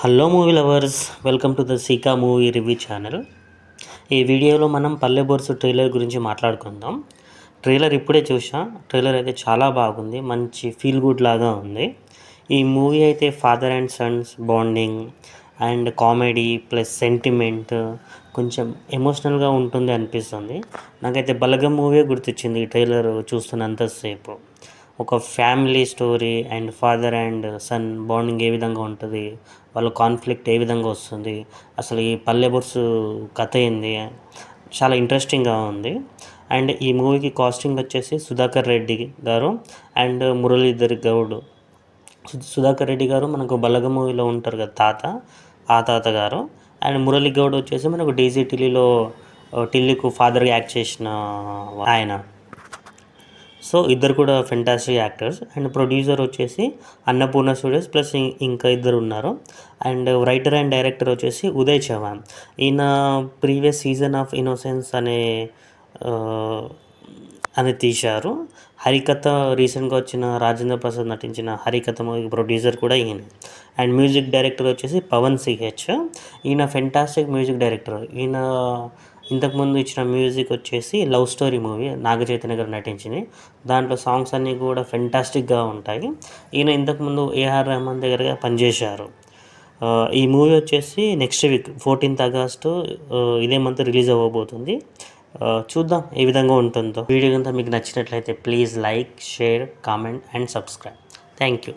Hello movie lovers, welcome to the సీకా movie review channel. ఈ వీడియోలో మనం పల్లె బొరుసు ట్రైలర్ గురించి మాట్లాడుకుందాం. ట్రైలర్ ఇప్పుడే చూసా. ట్రైలర్ అయితే చాలా బాగుంది, మంచి ఫీల్ గుడ్ లాగా ఉంది. ఈ మూవీ అయితే father and Sons bonding and comedy plus sentiment, కొంచెం ఎమోషనల్గా ఉంటుంది అనిపిస్తుంది. నాకైతే బలగం మూవీ గుర్తొచ్చింది ఈ ట్రైలర్ చూస్తున్నంతసేపు. ఒక family story and father and son bonding ఏ విధంగా ఉంటుంది, వాళ్ళ కాన్ఫ్లిక్ట్ ఏ విధంగా వస్తుంది, అసలు ఈ పల్లె బొరుసు కథ ఏంది, చాలా ఇంట్రెస్టింగ్గా ఉంది. అండ్ ఈ మూవీకి కాస్టింగ్ వచ్చేసి సుధాకర్ రెడ్డి గారు అండ్ మురళీధర్ గౌడ్. సుధాకర్ రెడ్డి గారు మనకు బలగం మూవీలో ఉంటారు కదా తాత, ఆ తాత గారు. అండ్ మురళీ గౌడ్ వచ్చేసి మనకు డీజీ ఢిల్లీలో టిల్లీకు ఫాదర్గా యాక్ట్ చేసిన ఆయన. సో ఇద్దరు కూడా ఫెంటాస్టిక్ యాక్టర్స్. అండ్ ప్రొడ్యూసర్ వచ్చేసి అన్నపూర్ణ స్టూడియోస్ ప్లస్ ఇంకా ఇద్దరు ఉన్నారు. అండ్ రైటర్ అండ్ డైరెక్టర్ వచ్చేసి ఉదయ్ చవాన్. ఈయన ప్రీవియస్ సీజన్ ఆఫ్ ఇన్నోసెన్స్ అని తీశారు. హరికథ రీసెంట్గా వచ్చిన రాజేంద్ర ప్రసాద్ నటించిన హరికథ మూవీ ప్రొడ్యూసర్ కూడా ఈయన. అండ్ మ్యూజిక్ డైరెక్టర్ వచ్చేసి పవన్ సిహెచ్. ఈయన ఫెంటాస్టిక్ మ్యూజిక్ డైరెక్టర్. ఈయన ఇంతకుముందు ఇచ్చిన మ్యూజిక్ వచ్చేసి love story movie Naga Chaitanya గారు నటించింది. దాంట్లో సాంగ్స్ అన్నీ కూడా ఫెంటాస్టిక్గా ఉంటాయి. ఈయన ఇంతకుముందు ఏఆర్ రెహమాన్ దగ్గరగా పనిచేశారు. ఈ మూవీ వచ్చేసి నెక్స్ట్ వీక్ 14th ఆగస్టు ఇదే మంత్ రిలీజ్ అవ్వబోతుంది. చూద్దాం ఏ విధంగా ఉంటుందో. వీడియో కనుక మీకు నచ్చినట్లయితే please like, share, comment and subscribe. Thank you.